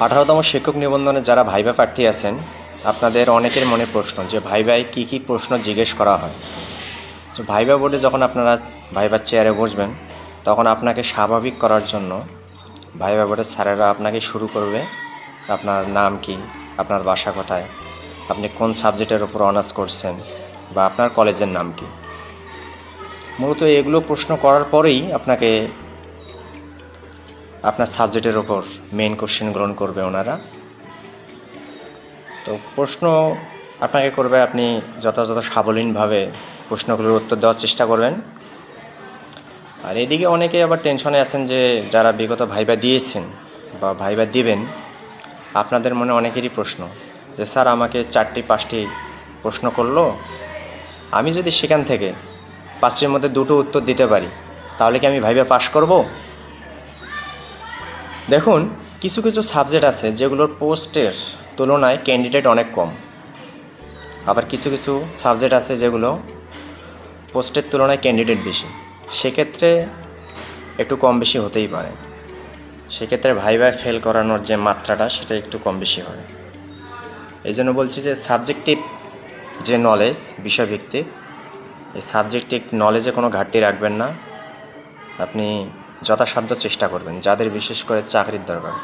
18তম শিক্ষক নিবন্ধনে যারা ভাইভা প্রার্থী আছেন, আপনাদের অনেকের মনে প্রশ্ন যে ভাইভায় কী কী প্রশ্ন জিজ্ঞেস করা হয়। তো ভাইভা বোর্ডে যখন আপনারা ভাইভার চেয়ারে বসবেন, তখন আপনাকে স্বাভাবিক করার জন্য ভাইভা বোর্ডের স্যারেরা আপনাকে শুরু করবে, আপনার নাম কি, আপনার বাসা কোথায়, আপনি কোন সাবজেক্টের ওপর অনার্স করছেন, বা আপনার কলেজের নাম কি। মূলত এগুলো প্রশ্ন করার পরেই আপনাকে আপনার সাবজেক্টের ওপর মেইন কোশ্চেন গ্রহণ করবে ওনারা। তো প্রশ্ন আপনাকে করবে, আপনি যথাযথ সাবলীনভাবে প্রশ্নগুলোর উত্তর দেওয়ার চেষ্টা করবেন। আর এদিকে অনেকে আবার টেনশনে আছেন যে যারা বিগত ভাইভা দিয়েছেন বা ভাইভা দিবেন, আপনাদের মনে অনেকেরই প্রশ্ন যে স্যার আমাকে 4-5টি প্রশ্ন করলো, আমি যদি সেখান থেকে 5টির মধ্যে 2টো উত্তর দিতে পারি, তাহলে কি আমি ভাইভা পাশ করব? দেখুন, কিছু কিছু সাবজেক্ট আছে যেগুলোর পোস্টের তুলনায় ক্যান্ডিডেট অনেক কম, আবার কিছু কিছু সাবজেক্ট আছে যেগুলো পোস্টের তুলনায় ক্যান্ডিডেট বেশি। সেক্ষেত্রে একটু কম বেশি হতেই পারে। সেক্ষেত্রে ভাইভায় ফেল করানোর যে মাত্রাটা, সেটা একটু কম বেশি হয়। এই জন্য বলছি যে সাবজেক্টিভ যে নলেজ, বিষয়ভিত্তিক, এই সাবজেক্টিভ নলেজে কোনো ঘাটতি রাখবেন না। আপনি যথাসাধ্য চেষ্টা করবেন, যাদের বিশেষ করে চাকরির দরকার।